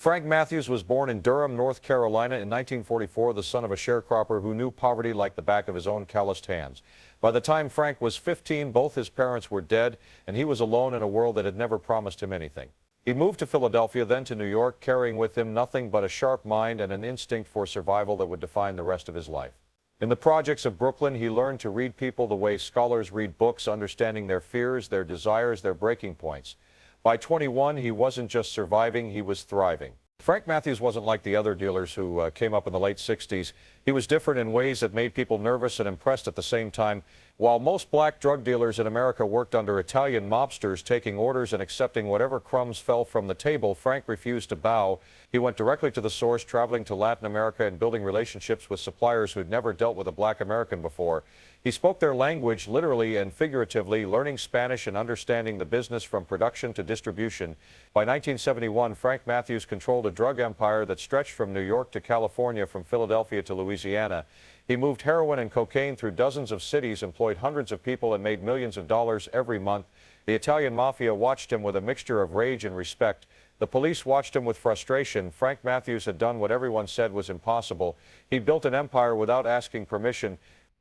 Frank Matthews was born in Durham, North Carolina in 1944, the son of a sharecropper who knew poverty like the back of his own calloused hands. By the time Frank was 15, both his parents were dead, and he was alone in a world that had never promised him anything. He moved to Philadelphia, then to New York, carrying with him nothing but a sharp mind and an instinct for survival that would define the rest of his life. In the projects of Brooklyn, he learned to read people the way scholars read books, understanding their fears, their desires, their breaking points. By 21, he wasn't just surviving, he was thriving. Frank Matthews wasn't like the other dealers who came up in the late 60s. He was different in ways that made people nervous and impressed at the same time. While most black drug dealers in America worked under Italian mobsters, taking orders and accepting whatever crumbs fell from the table, Frank refused to bow. He went directly to the source, traveling to Latin America and building relationships with suppliers who'd never dealt with a black American before. He spoke their language literally and figuratively, learning Spanish and understanding the business from production to distribution. By 1971, Frank Matthews controlled a drug empire that stretched from New York to California, from Philadelphia to Louisiana. He moved heroin and cocaine through dozens of cities, employed hundreds of people, and made millions of dollars every month. The Italian Mafia watched him with a mixture of rage and respect. The police watched him with frustration. Frank Matthews had done what everyone said was impossible. He built an empire without asking permission.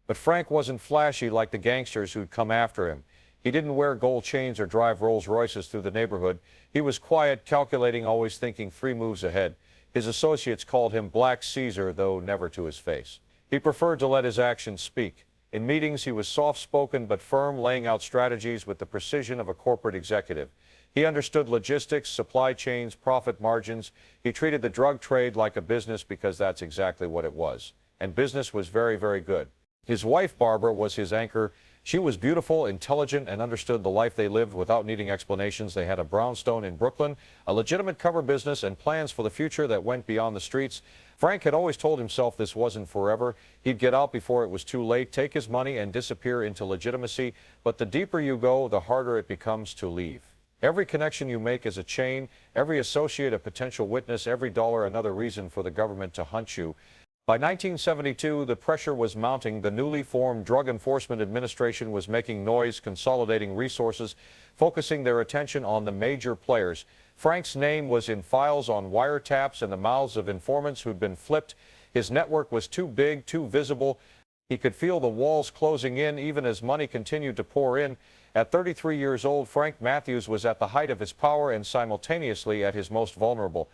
But Frank wasn't flashy like the gangsters who'd come after him. He didn't wear gold chains or drive Rolls Royces through the neighborhood. He was quiet, calculating, always thinking 3 moves ahead. His associates called him Black Caesar, though never to his face. He preferred to let his actions speak. In meetings, he was soft-spoken but firm, laying out strategies with the precision of a corporate executive. He understood logistics, supply chains, profit margins. He treated the drug trade like a business because that's exactly what it was. And business was very, very good. His wife, Barbara, was his anchor. She was beautiful, intelligent, and understood the life they lived without needing explanations. They had a brownstone in Brooklyn, a legitimate cover business, and plans for the future that went beyond the streets. Frank had always told himself this wasn't forever. He'd get out before it was too late, take his money, and disappear into legitimacy. But the deeper you go, the harder it becomes to leave. Every connection you make is a chain, every associate a potential witness, every dollar another reason for the government to hunt you. By 1972, the pressure was mounting. The newly formed Drug Enforcement Administration was making noise, consolidating resources, focusing their attention on the major players. Frank's name was in files on wiretaps and the mouths of informants who'd been flipped. His network was too big, too visible. He could feel the walls closing in even as money continued to pour in. At 33 years old, Frank Matthews was at the height of his power and simultaneously at his most vulnerable.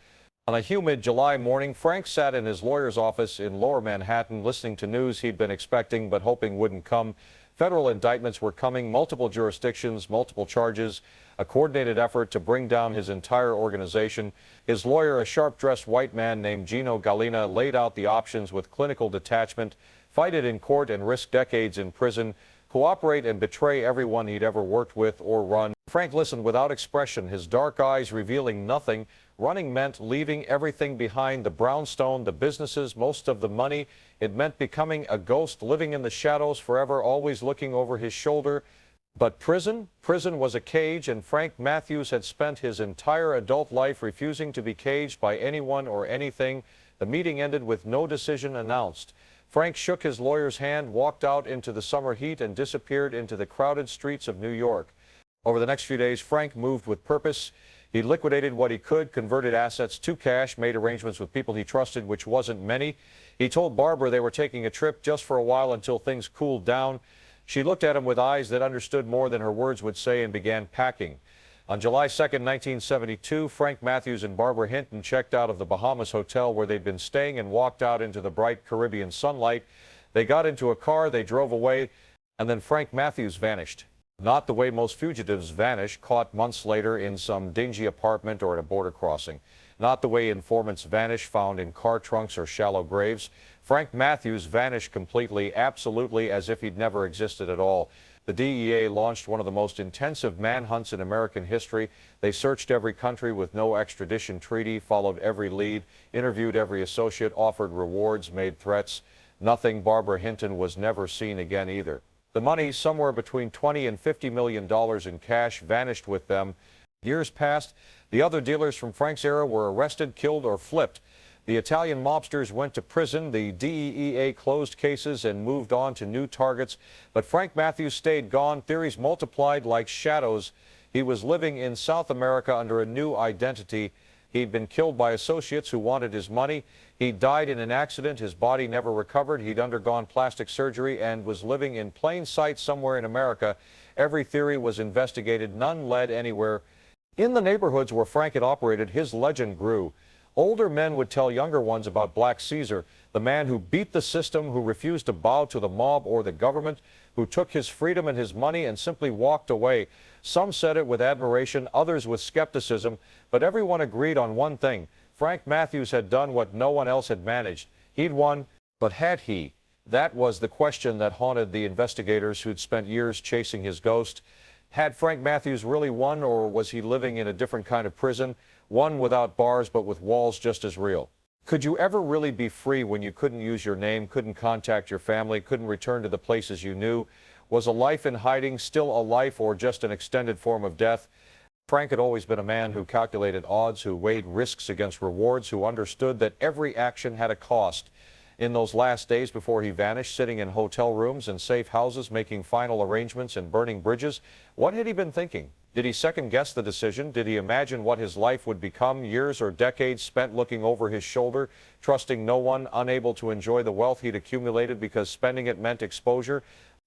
On a humid July morning, Frank sat in his lawyer's office in Lower Manhattan, listening to news he'd been expecting but hoping wouldn't come. Federal indictments were coming, multiple jurisdictions, multiple charges, a coordinated effort to bring down his entire organization. His lawyer, a sharp-dressed white man named Gino Gallina, laid out the options with clinical detachment: fight it in court and risk decades in prison, cooperate and betray everyone he'd ever worked with or run. Frank listened without expression, his dark eyes revealing nothing. Running meant leaving everything behind: the brownstone, the businesses, most of the money. It meant becoming a ghost, living in the shadows forever, always looking over his shoulder. But prison? Prison was a cage, and Frank Matthews had spent his entire adult life refusing to be caged by anyone or anything. The meeting ended with no decision announced. Frank shook his lawyer's hand, walked out into the summer heat, and disappeared into the crowded streets of New York. Over the next few days, Frank moved with purpose. He liquidated what he could, converted assets to cash, made arrangements with people he trusted, which wasn't many. He told Barbara they were taking a trip just for a while until things cooled down. She looked at him with eyes that understood more than her words would say and began packing. On July 2nd, 1972, Frank Matthews and Barbara Hinton checked out of the Bahamas hotel where they'd been staying and walked out into the bright Caribbean sunlight. They got into a car, they drove away, and then Frank Matthews vanished. Not the way most fugitives vanish, caught months later in some dingy apartment or at a border crossing. Not the way informants vanish, found in car trunks or shallow graves. Frank Matthews vanished completely, absolutely, as if he'd never existed at all. The DEA launched one of the most intensive manhunts in American history. They searched every country with no extradition treaty, followed every lead, interviewed every associate, offered rewards, made threats. Nothing. Barbara Hinton was never seen again either. The money, somewhere between $20 and $50 million in cash, vanished with them. Years passed. The other dealers from Frank's era were arrested, killed, or flipped. The Italian mobsters went to prison. The DEA closed cases and moved on to new targets. But Frank Matthews stayed gone. Theories multiplied like shadows. He was living in South America under a new identity. He'd been killed by associates who wanted his money. He died in an accident. His body never recovered. He'd undergone plastic surgery and was living in plain sight somewhere in America. Every theory was investigated. None led anywhere. In the neighborhoods where Frank had operated, his legend grew. Older men would tell younger ones about Black Caesar, the man who beat the system, who refused to bow to the mob or the government, who took his freedom and his money and simply walked away. Some said it with admiration, others with skepticism, but everyone agreed on one thing. Frank Matthews had done what no one else had managed. He'd won, but had he? That was the question that haunted the investigators who'd spent years chasing his ghost. Had Frank Matthews really won, or was he living in a different kind of prison, one without bars but with walls just as real? Could you ever really be free when you couldn't use your name, couldn't contact your family, couldn't return to the places you knew? Was a life in hiding still a life or just an extended form of death? Frank had always been a man who calculated odds, who weighed risks against rewards, who understood that every action had a cost. In those last days before he vanished, sitting in hotel rooms and safe houses, making final arrangements and burning bridges, what had he been thinking? Did he second-guess the decision? Did he imagine what his life would become, years or decades spent looking over his shoulder, trusting no one, unable to enjoy the wealth he'd accumulated because spending it meant exposure?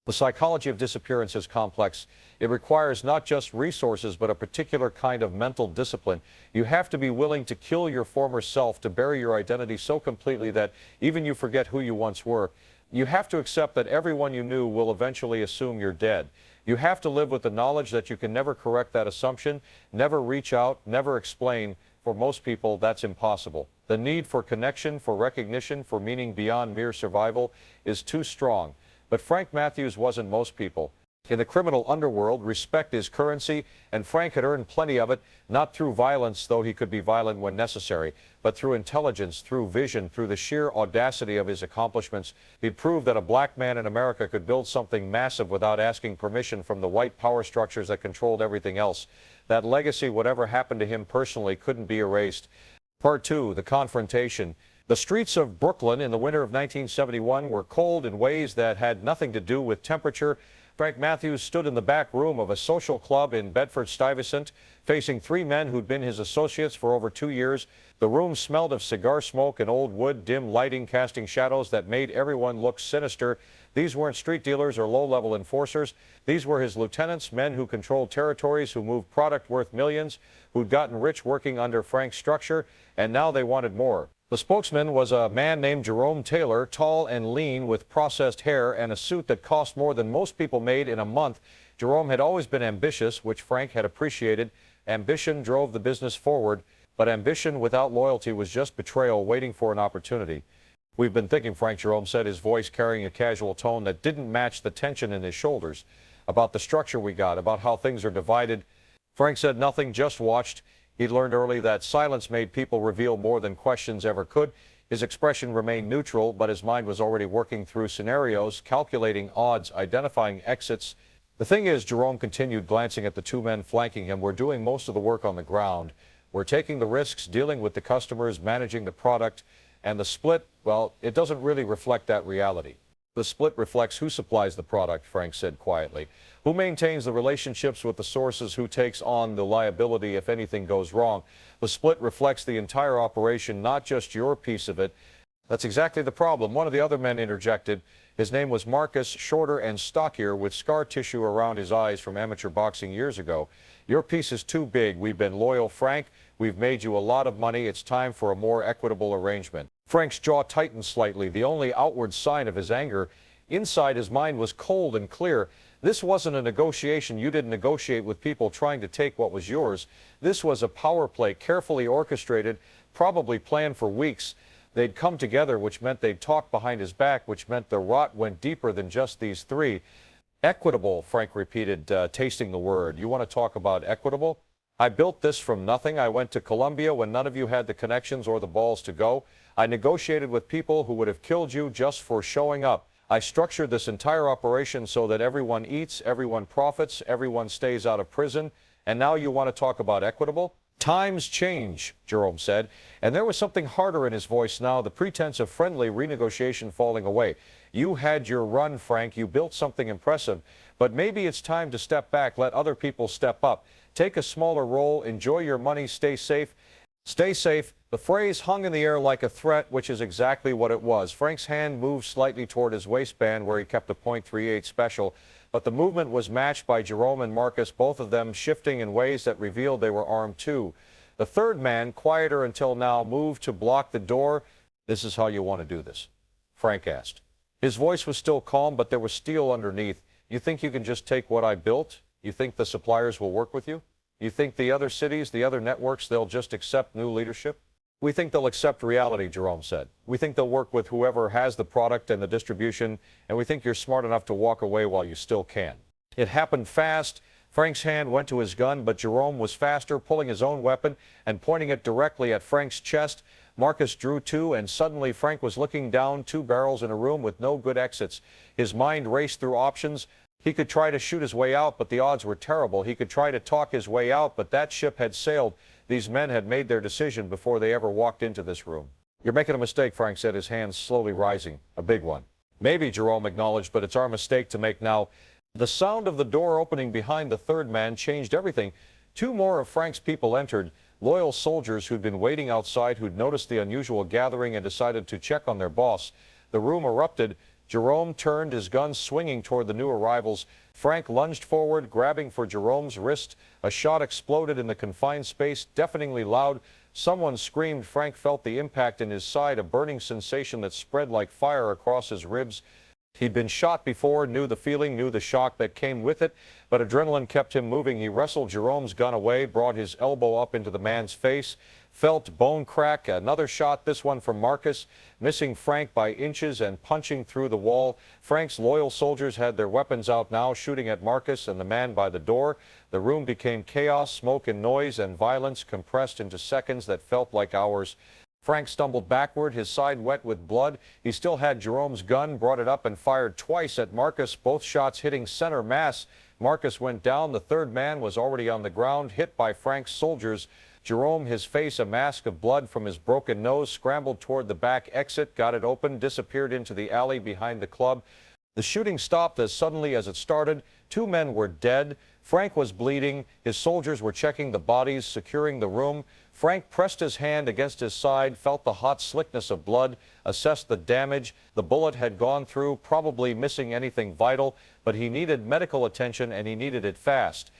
The psychology of disappearance is complex. It requires not just resources, but a particular kind of mental discipline. You have to be willing to kill your former self, to bury your identity so completely that even you forget who you once were. You have to accept that everyone you knew will eventually assume you're dead. You have to live with the knowledge that you can never correct that assumption, never reach out, never explain. For most people, that's impossible. The need for connection, for recognition, for meaning beyond mere survival is too strong. But Frank Matthews wasn't most people. In the criminal underworld, respect is currency, and Frank had earned plenty of it, not through violence, though he could be violent when necessary, but through intelligence, through vision, through the sheer audacity of his accomplishments. He'd proved that a black man in America could build something massive without asking permission from the white power structures that controlled everything else. That legacy, whatever happened to him personally, couldn't be erased. Part 2, the confrontation. The streets of Brooklyn in the winter of 1971 were cold in ways that had nothing to do with temperature. Frank Matthews stood in the back room of a social club in Bedford-Stuyvesant, facing 3 men who'd been his associates for over 2 years. The room smelled of cigar smoke and old wood, dim lighting casting shadows that made everyone look sinister. These weren't street dealers or low-level enforcers. These were his lieutenants, men who controlled territories, who moved product worth millions, who'd gotten rich working under Frank's structure, and now they wanted more. The spokesman was a man named Jerome Taylor, tall and lean with processed hair and a suit that cost more than most people made in a month. Jerome had always been ambitious, which Frank had appreciated. Ambition drove the business forward, but ambition without loyalty was just betrayal waiting for an opportunity. We've been thinking, Frank, Jerome said, his voice carrying a casual tone that didn't match the tension in his shoulders, about the structure we got, about how things are divided. Frank said nothing, just watched. He learned early that silence made people reveal more than questions ever could. His expression remained neutral, but his mind was already working through scenarios, calculating odds, identifying exits. The thing is, Jerome continued, glancing at the 2 men flanking him, we're doing most of the work on the ground. We're taking the risks, dealing with the customers, managing the product, and the split, well, it doesn't really reflect that reality. The split reflects who supplies the product, Frank said quietly. Who maintains the relationships with the sources, who takes on the liability if anything goes wrong. The split reflects the entire operation, not just your piece of it. That's exactly the problem. One of the other men interjected. His name was Marcus, shorter and stockier, with scar tissue around his eyes from amateur boxing years ago. Your piece is too big. We've been loyal, Frank. We've made you a lot of money. It's time for a more equitable arrangement. Frank's jaw tightened slightly, the only outward sign of his anger. Inside, his mind was cold and clear. This wasn't a negotiation. You didn't negotiate with people trying to take what was yours. This was a power play, carefully orchestrated, probably planned for weeks. They'd come together, which meant they'd talk behind his back, which meant the rot went deeper than just these 3. Equitable, Frank repeated, tasting the word. You want to talk about equitable? I built this from nothing. I went to Colombia when none of you had the connections or the balls to go. I negotiated with people who would have killed you just for showing up. I structured this entire operation so that everyone eats, everyone profits, everyone stays out of prison. And now you want to talk about equitable? Times change, Jerome said, and there was something harder in his voice now, the pretense of friendly renegotiation falling away. You had your run, Frank. You built something impressive, but maybe it's time to step back, let other people step up. Take a smaller role, enjoy your money, stay safe. Stay safe. The phrase hung in the air like a threat, which is exactly what it was. Frank's hand moved slightly toward his waistband where he kept a .38 special, but the movement was matched by Jerome and Marcus, both of them shifting in ways that revealed they were armed too. The third man, quieter until now, moved to block the door. "This is how you want to do this?" Frank asked. His voice was still calm, but there was steel underneath. "You think you can just take what I built? You think the suppliers will work with you? You think the other cities, the other networks, they'll just accept new leadership?" "We think they'll accept reality," Jerome said. "We think they'll work with whoever has the product and the distribution, and we think you're smart enough to walk away while you still can." It happened fast. Frank's hand went to his gun, but Jerome was faster, pulling his own weapon and pointing it directly at Frank's chest. Marcus drew too, and suddenly Frank was looking down two barrels in a room with no good exits. His mind raced through options. He could try to shoot his way out, but the odds were terrible. He could try to talk his way out, but that ship had sailed. These men had made their decision before they ever walked into this room. "You're making a mistake," Frank said, his hands slowly rising. "A big one." "Maybe," Jerome acknowledged, "but it's our mistake to make now." The sound of the door opening behind the third man changed everything. Two more of Frank's people entered, loyal soldiers who'd been waiting outside, who'd noticed the unusual gathering and decided to check on their boss. The room erupted. Jerome turned, his gun swinging toward the new arrivals. Frank lunged forward, grabbing for Jerome's wrist. A shot exploded in the confined space, deafeningly loud. Someone screamed. Frank felt the impact in his side, a burning sensation that spread like fire across his ribs. He'd been shot before, knew the feeling, knew the shock that came with it, but adrenaline kept him moving. He wrestled Jerome's gun away, brought his elbow up into the man's face, felt bone crack. Another shot, this one from Marcus, missing Frank by inches and punching through the wall. Frank's loyal soldiers had their weapons out now, shooting at Marcus and the man by the door. The room became chaos, smoke and noise and violence compressed into seconds that felt like hours. Frank stumbled backward, his side wet with blood. He still had Jerome's gun, brought it up and fired twice at Marcus, both shots hitting center mass. Marcus went down. The third man was already on the ground, hit by Frank's soldiers. Jerome, his face a mask of blood from his broken nose, scrambled toward the back exit, got it open, disappeared into the alley behind the club. The shooting stopped as suddenly as it started. Two men were dead. Frank was bleeding. His soldiers were checking the bodies, securing the room. Frank pressed his hand against his side, felt the hot slickness of blood, assessed the damage. The bullet had gone through, probably missing anything vital, but he needed medical attention and he needed it fast.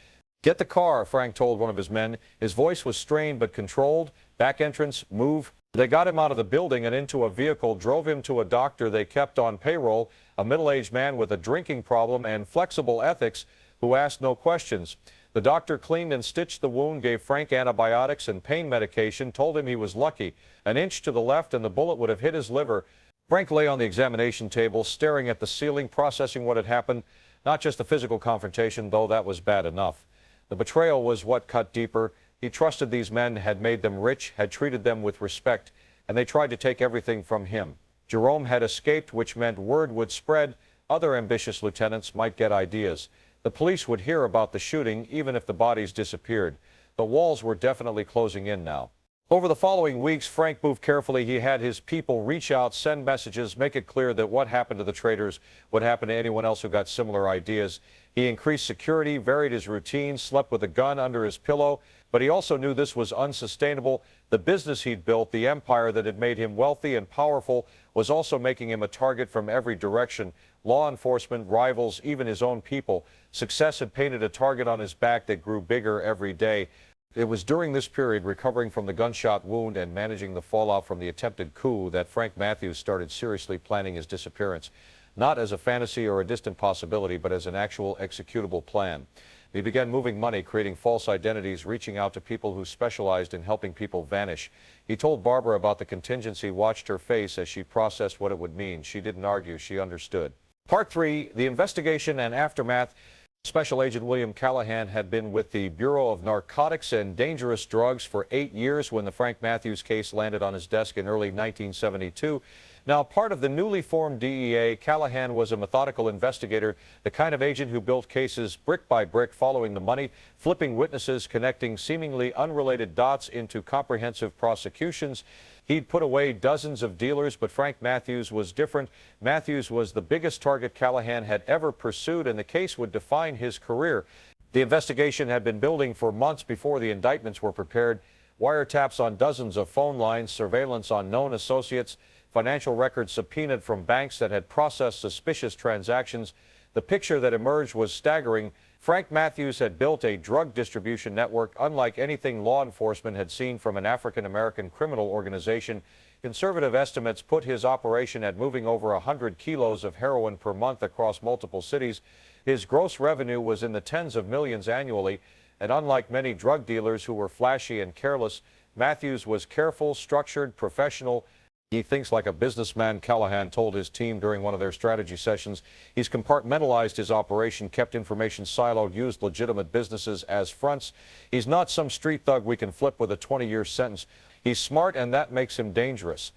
"Get the car," Frank told one of his men. His voice was strained but controlled. "Back entrance, move." They got him out of the building and into a vehicle, drove him to a doctor they kept on payroll, a middle-aged man with a drinking problem and flexible ethics who asked no questions. The doctor cleaned and stitched the wound, gave Frank antibiotics and pain medication, told him he was lucky. An inch to the left and the bullet would have hit his liver. Frank lay on the examination table, staring at the ceiling, processing what had happened. Not just the physical confrontation, though that was bad enough. The betrayal was what cut deeper. He trusted these men, had made them rich, had treated them with respect, and they tried to take everything from him. Jerome had escaped, which meant word would spread. Other ambitious lieutenants might get ideas. The police would hear about the shooting, even if the bodies disappeared. The walls were definitely closing in now. Over the following weeks, Frank moved carefully. He had his people reach out, send messages, make it clear that what happened to the traitors would happen to anyone else who got similar ideas. He increased security, varied his routine, slept with a gun under his pillow, but he also knew this was unsustainable. The business he'd built, the empire that had made him wealthy and powerful, was also making him a target from every direction. Law enforcement, rivals, even his own people. Success had painted a target on his back that grew bigger every day. It was during this period, recovering from the gunshot wound and managing the fallout from the attempted coup, that Frank Matthews started seriously planning his disappearance. Not as a fantasy or a distant possibility, but as an actual executable plan. He began moving money, creating false identities, reaching out to people who specialized in helping people vanish. He told Barbara about the contingency, watched her face as she processed what it would mean. She didn't argue, she understood. Part 3, the investigation and aftermath. Special Agent William Callahan had been with the Bureau of Narcotics and Dangerous Drugs for 8 years when the Frank Matthews case landed on his desk in early 1972. Now, part of the newly formed DEA, Callahan was a methodical investigator, the kind of agent who built cases brick by brick, following the money, flipping witnesses, connecting seemingly unrelated dots into comprehensive prosecutions. He'd put away dozens of dealers, but Frank Matthews was different. Matthews was the biggest target Callahan had ever pursued, and the case would define his career. The investigation had been building for months before the indictments were prepared. wiretaps on dozens of phone lines, surveillance on known associates, financial records subpoenaed from banks that had processed suspicious transactions. The picture that emerged was staggering. Frank Matthews had built a drug distribution network unlike anything law enforcement had seen from an African-American criminal organization. Conservative estimates put his operation at moving over 100 kilos of heroin per month across multiple cities. His gross revenue was in the tens of millions annually, and unlike many drug dealers who were flashy and careless, Matthews was careful, structured, professional. He thinks like a businessman, Callahan told his team during one of their strategy sessions. He's compartmentalized his operation, kept information siloed, used legitimate businesses as fronts. He's not some street thug we can flip with a 20-year sentence. He's smart, and that makes him dangerous.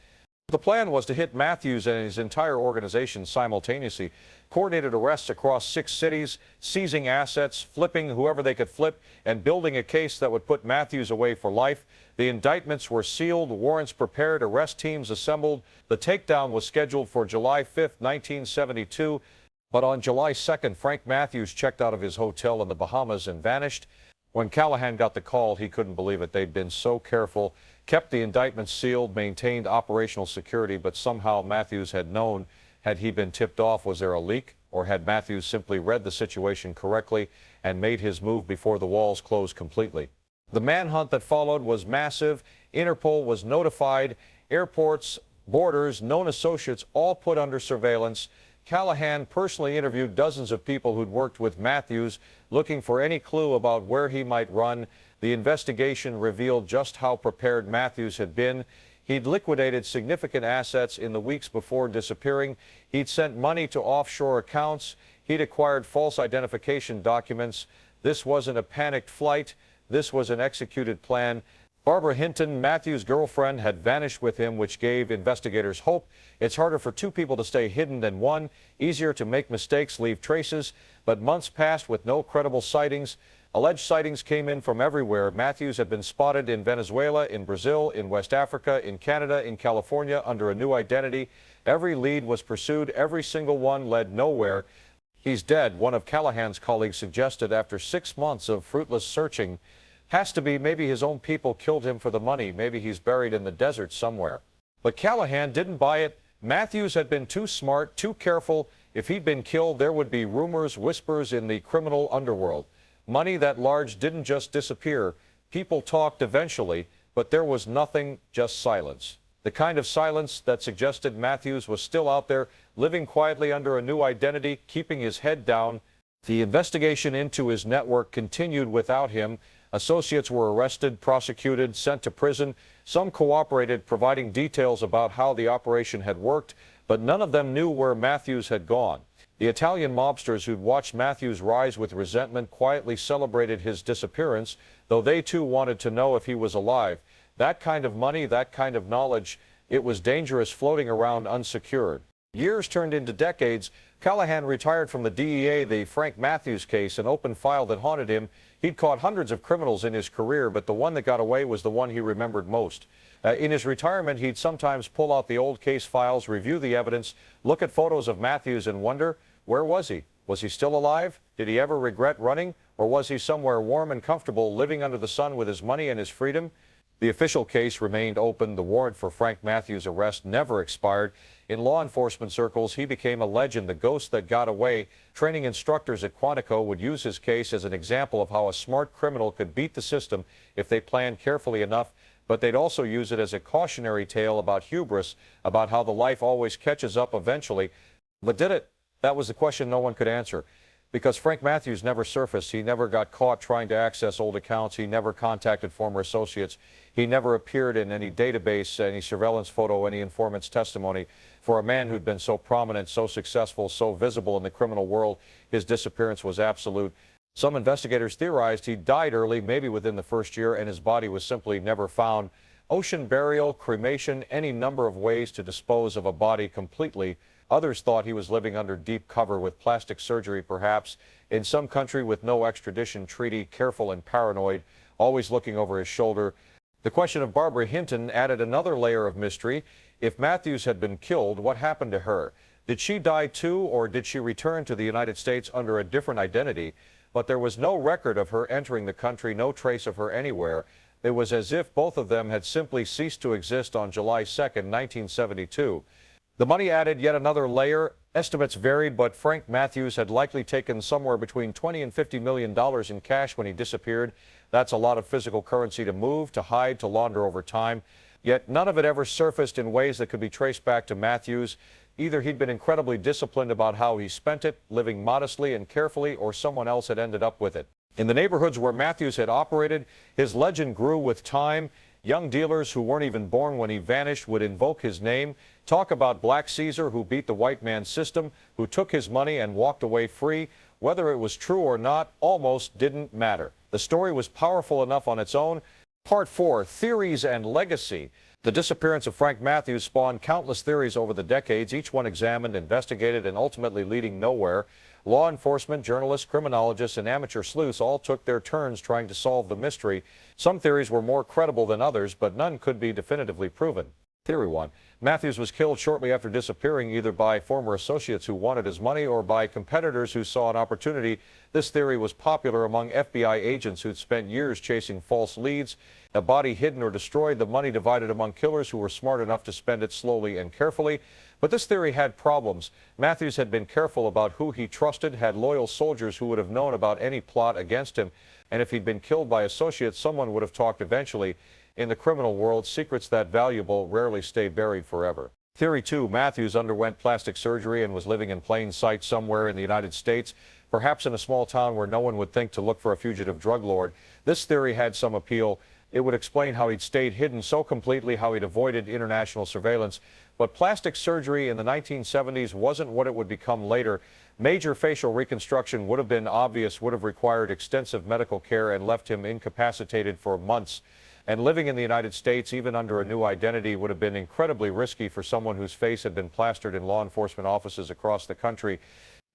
The plan was to hit Matthews and his entire organization simultaneously. Coordinated arrests across 6 cities, seizing assets, flipping whoever they could flip, and building a case that would put Matthews away for life. The indictments were sealed, warrants prepared, arrest teams assembled. The takedown was scheduled for July 5, 1972. But on July 2nd, Frank Matthews checked out of his hotel in the Bahamas and vanished. When Callahan got the call, he couldn't believe it. They'd been so careful, kept the indictments sealed, maintained operational security, but somehow Matthews had known. Had he been tipped off? Was there a leak? Or had Matthews simply read the situation correctly and made his move before the walls closed completely? The manhunt that followed was massive. Interpol was notified. Airports, borders, known associates all put under surveillance. Callahan personally interviewed dozens of people who'd worked with Matthews, looking for any clue about where he might run. The investigation revealed just how prepared Matthews had been. He'd liquidated significant assets in the weeks before disappearing. He'd sent money to offshore accounts. He'd acquired false identification documents. This wasn't a panicked flight. This was an executed plan. Barbara Hinton, Matthews' girlfriend, had vanished with him, which gave investigators hope. It's harder for 2 people to stay hidden than 1, easier to make mistakes, leave traces. But months passed with no credible sightings. Alleged sightings came in from everywhere. Matthews had been spotted in Venezuela, in Brazil, in West Africa, in Canada, in California under a new identity. Every lead was pursued. Every single one led nowhere. He's dead, one of Callahan's colleagues suggested after 6 months of fruitless searching. Has to be maybe his own people killed him for the money. Maybe he's buried in the desert somewhere. But Callahan didn't buy it. Matthews had been too smart, too careful. If he'd been killed, there would be rumors, whispers in the criminal underworld. Money that large didn't just disappear. People talked eventually, but there was nothing, just silence. The kind of silence that suggested Matthews was still out there, living quietly under a new identity, keeping his head down. The investigation into his network continued without him. Associates were arrested, prosecuted, sent to prison. Some cooperated, providing details about how the operation had worked, but none of them knew where Matthews had gone. The Italian mobsters who'd watched Matthews rise with resentment quietly celebrated his disappearance, though they too wanted to know if he was alive. That kind of money, that kind of knowledge, it was dangerous floating around unsecured. Years turned into decades. Callahan retired from the DEA. The Frank Matthews case, an open file that haunted him. He'd caught hundreds of criminals in his career, but the one that got away was the one he remembered most. In his retirement, he'd sometimes pull out the old case files, review the evidence, look at photos of Matthews and wonder, where was he? Was he still alive? Did he ever regret running? Or was he somewhere warm and comfortable, living under the sun with his money and his freedom? The official case remained open. The warrant for Frank Matthews' arrest never expired. In law enforcement circles, he became a legend, the ghost that got away. Training instructors at Quantico would use his case as an example of how a smart criminal could beat the system if they planned carefully enough. But they'd also use it as a cautionary tale about hubris, about how the life always catches up eventually. But did it? That was the question no one could answer. Because Frank Matthews never surfaced. He never got caught trying to access old accounts. He never contacted former associates. He never appeared in any database, any surveillance photo, any informant's testimony. For a man who'd been so prominent, so successful, so visible in the criminal world, his disappearance was absolute. Some investigators theorized he died early, maybe within the first year, and his body was simply never found. Ocean burial, cremation, any number of ways to dispose of a body completely. Others thought he was living under deep cover with plastic surgery, perhaps, in some country with no extradition treaty, careful and paranoid, always looking over his shoulder. The question of Barbara Hinton added another layer of mystery. If Matthews had been killed, what happened to her? Did she die too, or did she return to the United States under a different identity? But there was no record of her entering the country, no trace of her anywhere. It was as if both of them had simply ceased to exist on July 2nd, 1972. The money added yet another layer. Estimates varied, but Frank Matthews had likely taken somewhere between $20 and $50 million in cash when he disappeared. That's a lot of physical currency to move, to hide, to launder over time. Yet none of it ever surfaced in ways that could be traced back to Matthews. Either he'd been incredibly disciplined about how he spent it, living modestly and carefully, or someone else had ended up with it. In the neighborhoods where Matthews had operated, his legend grew with time. Young dealers who weren't even born when he vanished would invoke his name, talk about Black Caesar who beat the white man's system, who took his money and walked away free. Whether it was true or not almost didn't matter. The story was powerful enough on its own. Part 4, Theories and Legacy. The disappearance of Frank Matthews spawned countless theories over the decades, each one examined, investigated, and ultimately leading nowhere. Law enforcement, journalists, criminologists, and amateur sleuths all took their turns trying to solve the mystery. Some theories were more credible than others, but none could be definitively proven. Theory 1. Matthews was killed shortly after disappearing, either by former associates who wanted his money or by competitors who saw an opportunity. This theory was popular among FBI agents who'd spent years chasing false leads. A body hidden or destroyed, the money divided among killers who were smart enough to spend it slowly and carefully. But this theory had problems. Matthews had been careful about who he trusted, had loyal soldiers who would have known about any plot against him, and if he'd been killed by associates, someone would have talked eventually. In the criminal world, secrets that valuable rarely stay buried forever. Theory 2, Matthews underwent plastic surgery and was living in plain sight somewhere in the United States, perhaps in a small town where no one would think to look for a fugitive drug lord. This theory had some appeal. It would explain how he'd stayed hidden so completely, how he'd avoided international surveillance. But plastic surgery in the 1970s wasn't what it would become later. Major facial reconstruction would have been obvious, would have required extensive medical care and left him incapacitated for months. And living in the United States, even under a new identity, would have been incredibly risky for someone whose face had been plastered in law enforcement offices across the country.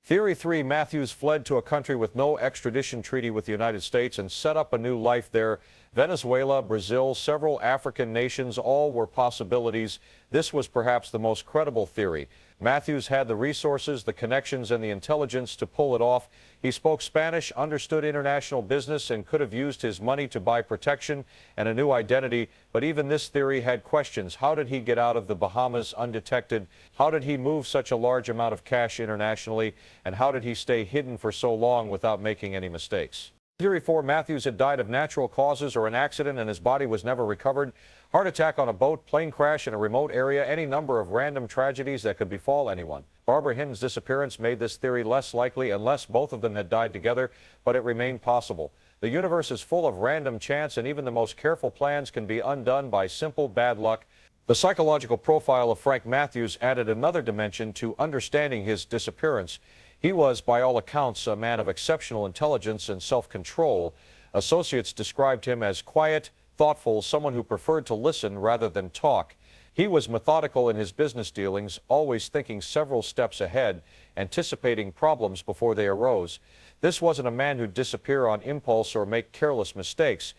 Theory 3, Matthews fled to a country with no extradition treaty with the United States and set up a new life there. Venezuela, Brazil, several African nations, all were possibilities. This was perhaps the most credible theory. Matthews had the resources, the connections, and the intelligence to pull it off. He spoke Spanish, understood international business, and could have used his money to buy protection and a new identity. But even this theory had questions. How did he get out of the Bahamas undetected? How did he move such a large amount of cash internationally? And how did he stay hidden for so long without making any mistakes? Theory 4, Matthews had died of natural causes or an accident and his body was never recovered. Heart attack on a boat, plane crash in a remote area, any number of random tragedies that could befall anyone. Barbara Hinn's disappearance made this theory less likely unless both of them had died together, but it remained possible. The universe is full of random chance, and even the most careful plans can be undone by simple bad luck. The psychological profile of Frank Matthews added another dimension to understanding his disappearance. He was, by all accounts, a man of exceptional intelligence and self-control. Associates described him as quiet, thoughtful, someone who preferred to listen rather than talk. He was methodical in his business dealings, always thinking several steps ahead, anticipating problems before they arose. This wasn't a man who'd disappear on impulse or make careless mistakes,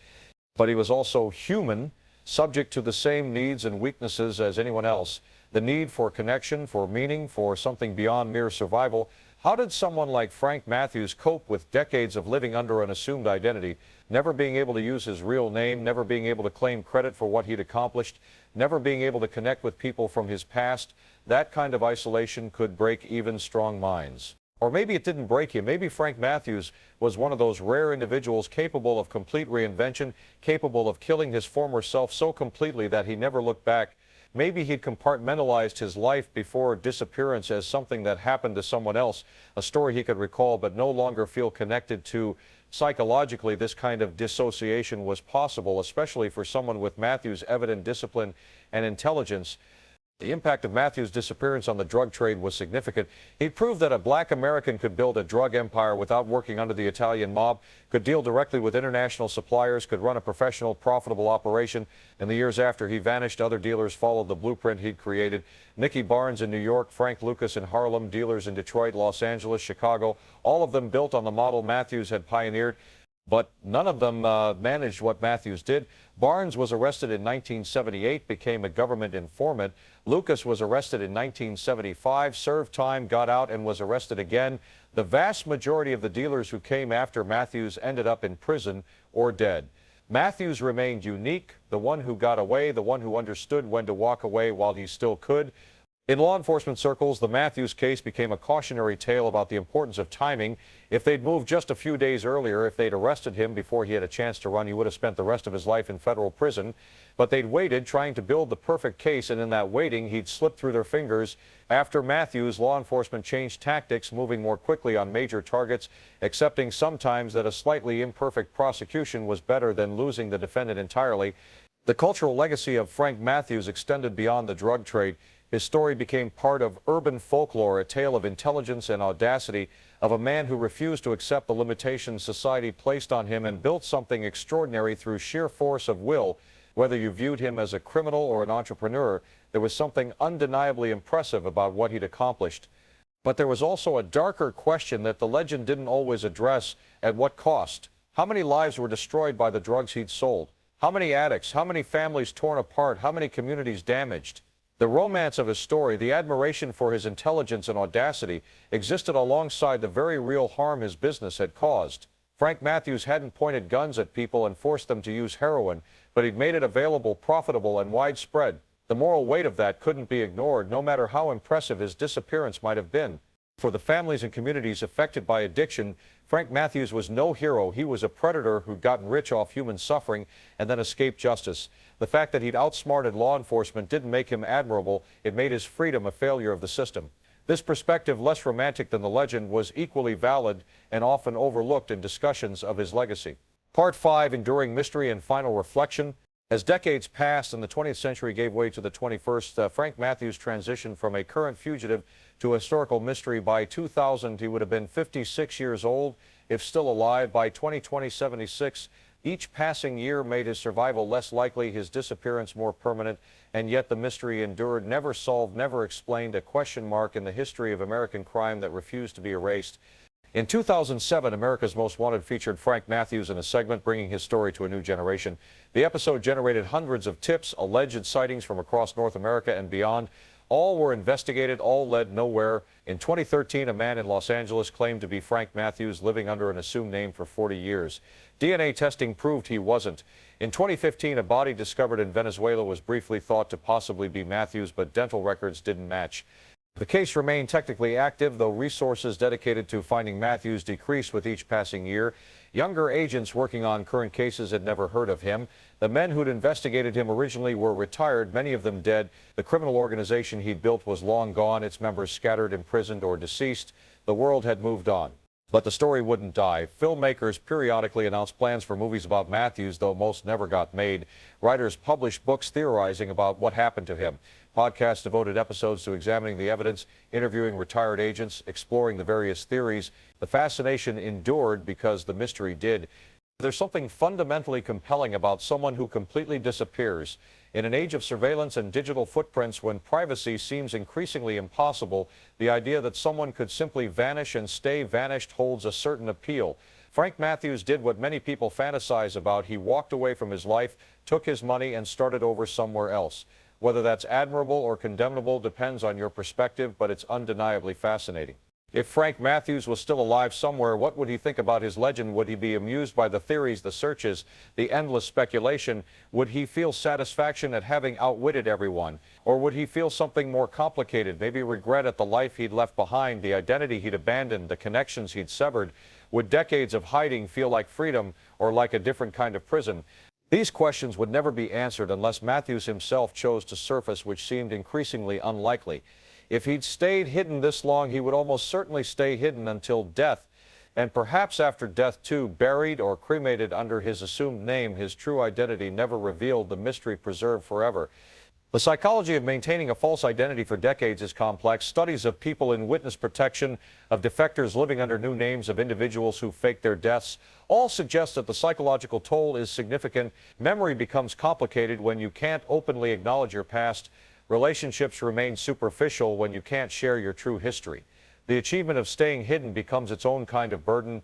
but he was also human, subject to the same needs and weaknesses as anyone else. The need for connection, for meaning, for something beyond mere survival. How did someone like Frank Matthews cope with decades of living under an assumed identity, never being able to use his real name, never being able to claim credit for what he'd accomplished, never being able to connect with people from his past? That kind of isolation could break even strong minds. Or maybe it didn't break him. Maybe Frank Matthews was one of those rare individuals capable of complete reinvention, capable of killing his former self so completely that he never looked back. Maybe he'd compartmentalized his life before disappearance as something that happened to someone else, a story he could recall but no longer feel connected to. Psychologically, this kind of dissociation was possible, especially for someone with Matthews' evident discipline and intelligence. The impact of Matthews' disappearance on the drug trade was significant. He proved that a black American could build a drug empire without working under the Italian mob, could deal directly with international suppliers, could run a professional, profitable operation. In the years after he vanished, other dealers followed the blueprint he'd created. Nicky Barnes in New York, Frank Lucas in Harlem, dealers in Detroit, Los Angeles, Chicago, all of them built on the model Matthews had pioneered. But none of them managed what Matthews did. Barnes was arrested in 1978, became a government informant. Lucas was arrested in 1975, served time, got out, and was arrested again. The vast majority of the dealers who came after Matthews ended up in prison or dead. Matthews remained unique, the one who got away, the one who understood when to walk away while he still could. In law enforcement circles, the Matthews case became a cautionary tale about the importance of timing. If they'd moved just a few days earlier, if they'd arrested him before he had a chance to run, he would have spent the rest of his life in federal prison. But they'd waited, trying to build the perfect case, and in that waiting, he'd slipped through their fingers. After Matthews, law enforcement changed tactics, moving more quickly on major targets, accepting sometimes that a slightly imperfect prosecution was better than losing the defendant entirely. The cultural legacy of Frank Matthews extended beyond the drug trade. His story became part of urban folklore, a tale of intelligence and audacity, of a man who refused to accept the limitations society placed on him and built something extraordinary through sheer force of will. Whether you viewed him as a criminal or an entrepreneur, there was something undeniably impressive about what he'd accomplished. But there was also a darker question that the legend didn't always address: at what cost? How many lives were destroyed by the drugs he'd sold? How many addicts? How many families torn apart? How many communities damaged? The romance of his story, the admiration for his intelligence and audacity, existed alongside the very real harm his business had caused. Frank Matthews hadn't pointed guns at people and forced them to use heroin, but he'd made it available, profitable, and widespread. The moral weight of that couldn't be ignored, no matter how impressive his disappearance might have been. For the families and communities affected by addiction, Frank Matthews was no hero. He was a predator who'd gotten rich off human suffering and then escaped justice. The fact that he'd outsmarted law enforcement didn't make him admirable. It made his freedom a failure of the system. This perspective, less romantic than the legend, was equally valid and often overlooked in discussions of his legacy. Part 5, Enduring Mystery and Final Reflection. As decades passed and the 20th century gave way to the 21st, Frank Matthews transitioned from a current fugitive to a historical mystery. By 2000, he would have been 56 years old, if still alive. By 2020, 76. Each passing year made his survival less likely, his disappearance more permanent, and yet the mystery endured, never solved, never explained, a question mark in the history of American crime that refused to be erased. In 2007, America's Most Wanted featured Frank Matthews in a segment bringing his story to a new generation. The episode generated hundreds of tips, alleged sightings from across North America and beyond. All were investigated, all led nowhere. In 2013, a man in Los Angeles claimed to be Frank Matthews, living under an assumed name for 40 years. DNA testing proved he wasn't. In 2015, a body discovered in Venezuela was briefly thought to possibly be Matthews, but dental records didn't match. The case remained technically active, though resources dedicated to finding Matthews decreased with each passing year. Younger agents working on current cases had never heard of him. The men who'd investigated him originally were retired, many of them dead. The criminal organization he'd built was long gone, its members scattered, imprisoned, or deceased. The world had moved on. But the story wouldn't die. Filmmakers periodically announced plans for movies about Matthews, though most never got made. Writers published books theorizing about what happened to him. Podcasts devoted episodes to examining the evidence, interviewing retired agents, exploring the various theories. The fascination endured because the mystery did. There's something fundamentally compelling about someone who completely disappears. In an age of surveillance and digital footprints, when privacy seems increasingly impossible, the idea that someone could simply vanish and stay vanished holds a certain appeal. Frank Matthews did what many people fantasize about. He walked away from his life, took his money, and started over somewhere else. Whether that's admirable or condemnable depends on your perspective, but it's undeniably fascinating. If Frank Matthews was still alive somewhere, what would he think about his legend? Would he be amused by the theories, the searches, the endless speculation? Would he feel satisfaction at having outwitted everyone? Or would he feel something more complicated, maybe regret at the life he'd left behind, the identity he'd abandoned, the connections he'd severed? Would decades of hiding feel like freedom or like a different kind of prison? These questions would never be answered unless Matthews himself chose to surface, which seemed increasingly unlikely. If he'd stayed hidden this long, he would almost certainly stay hidden until death, and perhaps after death too, buried or cremated under his assumed name, his true identity never revealed, the mystery preserved forever. The psychology of maintaining a false identity for decades is complex. Studies of people in witness protection, of defectors living under new names, of individuals who fake their deaths, all suggest that the psychological toll is significant. Memory becomes complicated when you can't openly acknowledge your past. Relationships remain superficial when you can't share your true history. The achievement of staying hidden becomes its own kind of burden.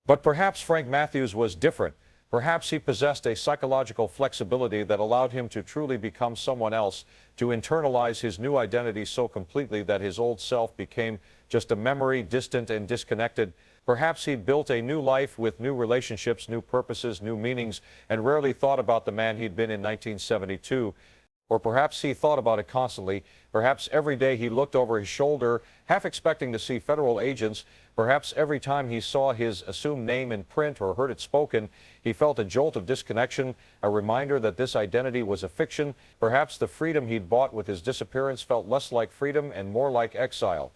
But perhaps Frank Matthews was different. Perhaps he possessed a psychological flexibility that allowed him to truly become someone else, to internalize his new identity so completely that his old self became just a memory, distant and disconnected. Perhaps he'd built a new life with new relationships, new purposes, new meanings, and rarely thought about the man he'd been in 1972. Or perhaps he thought about it constantly. Perhaps every day he looked over his shoulder, half expecting to see federal agents. Perhaps every time he saw his assumed name in print or heard it spoken, he felt a jolt of disconnection, a reminder that this identity was a fiction. Perhaps the freedom he'd bought with his disappearance felt less like freedom and more like exile.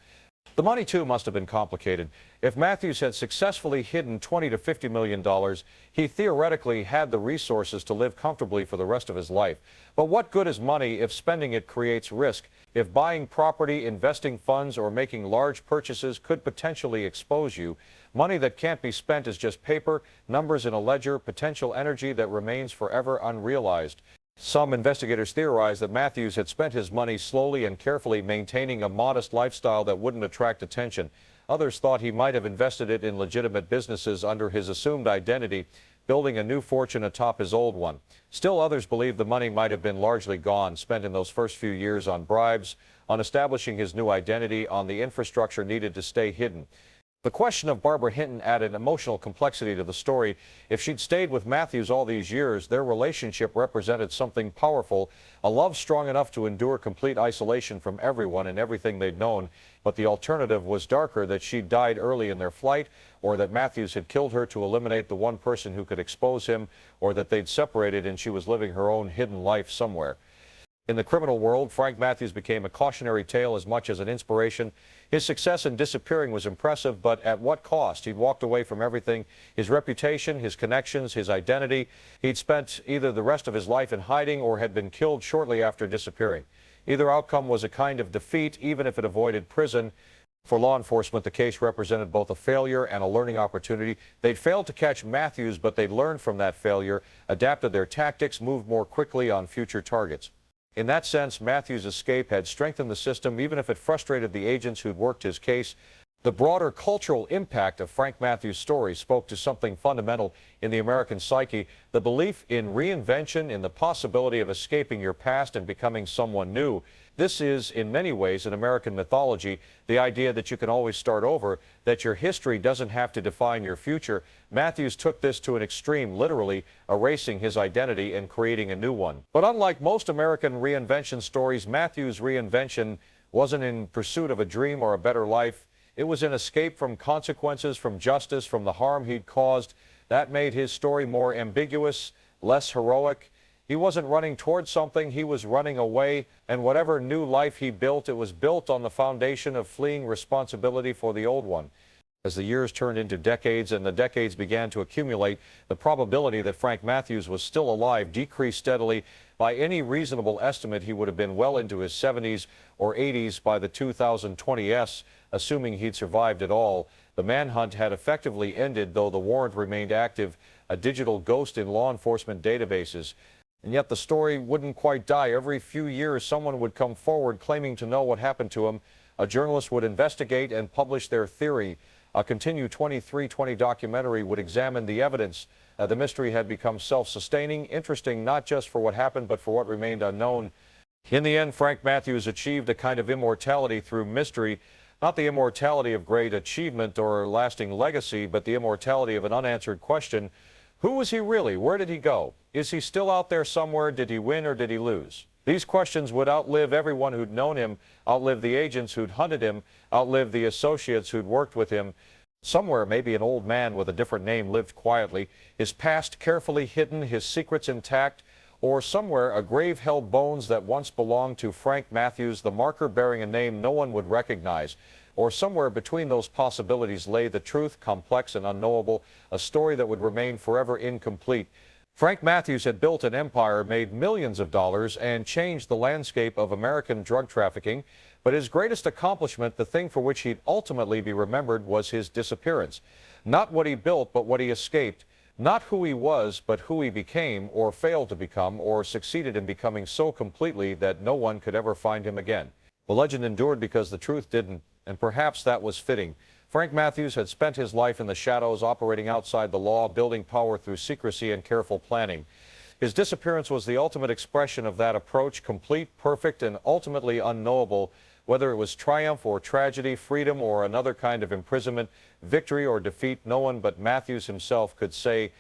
The money, too, must have been complicated. If Matthews had successfully hidden $20 to $50 million, he theoretically had the resources to live comfortably for the rest of his life. But what good is money if spending it creates risk? If buying property, investing funds, or making large purchases could potentially expose you? Money that can't be spent is just paper, numbers in a ledger, potential energy that remains forever unrealized. Some investigators theorize that Matthews had spent his money slowly and carefully, maintaining a modest lifestyle that wouldn't attract attention. Others thought he might have invested it in legitimate businesses under his assumed identity, building a new fortune atop his old one. Still others believe the money might have been largely gone, spent in those first few years on bribes, on establishing his new identity, on the infrastructure needed to stay hidden. The question of Barbara Hinton added emotional complexity to the story. If she'd stayed with Matthews all these years, their relationship represented something powerful, a love strong enough to endure complete isolation from everyone and everything they'd known. But the alternative was darker, that she'd died early in their flight, or that Matthews had killed her to eliminate the one person who could expose him, or that they'd separated and she was living her own hidden life somewhere. In the criminal world, Frank Matthews became a cautionary tale as much as an inspiration. His success in disappearing was impressive, but at what cost? He'd walked away from everything: his reputation, his connections, his identity. He'd spent either the rest of his life in hiding or had been killed shortly after disappearing. Either outcome was a kind of defeat, even if it avoided prison. For law enforcement, the case represented both a failure and a learning opportunity. They'd failed to catch Matthews, but they'd learned from that failure, adapted their tactics, moved more quickly on future targets. In that sense, Matthews' escape had strengthened the system, even if it frustrated the agents who'd worked his case. The broader cultural impact of Frank Matthews' story spoke to something fundamental in the American psyche: the belief in reinvention, in the possibility of escaping your past and becoming someone new. This is, in many ways, an American mythology, the idea that you can always start over, that your history doesn't have to define your future. Matthews took this to an extreme, literally erasing his identity and creating a new one. But unlike most American reinvention stories, Matthews' reinvention wasn't in pursuit of a dream or a better life. It was an escape from consequences, from justice, from the harm he'd caused. That made his story more ambiguous, less heroic. He wasn't running towards something, he was running away, and whatever new life he built, it was built on the foundation of fleeing responsibility for the old one. As the years turned into decades and the decades began to accumulate, the probability that Frank Matthews was still alive decreased steadily. By any reasonable estimate, he would have been well into his 70s or 80s by the 2020s, assuming he'd survived at all. The manhunt had effectively ended, though the warrant remained active, a digital ghost in law enforcement databases. And yet the story wouldn't quite die. Every few years, someone would come forward claiming to know what happened to him. A journalist would investigate and publish their theory. A continued 2320 documentary would examine the evidence. The mystery had become self-sustaining, interesting not just for what happened, but for what remained unknown. In the end, Frank Matthews achieved a kind of immortality through mystery. Not the immortality of great achievement or lasting legacy, but the immortality of an unanswered question. Who was he really? Where did he go? Is he still out there somewhere? Did he win or did he lose? These questions would outlive everyone who'd known him, outlive the agents who'd hunted him, outlive the associates who'd worked with him. Somewhere, maybe an old man with a different name lived quietly, his past carefully hidden, his secrets intact. Or somewhere, a grave held bones that once belonged to Frank Matthews, the marker bearing a name no one would recognize. Or somewhere between those possibilities lay the truth, complex and unknowable, a story that would remain forever incomplete. Frank Matthews had built an empire, made millions of dollars, and changed the landscape of American drug trafficking. But his greatest accomplishment, the thing for which he'd ultimately be remembered, was his disappearance. Not what he built, but what he escaped. Not who he was, but who he became, or failed to become, or succeeded in becoming so completely that no one could ever find him again. The legend endured because the truth didn't, and perhaps that was fitting. Frank Matthews had spent his life in the shadows, operating outside the law, building power through secrecy and careful planning. His disappearance was the ultimate expression of that approach, complete, perfect, and ultimately unknowable. Whether it was triumph or tragedy, freedom or another kind of imprisonment, victory or defeat, no one but Matthews himself could say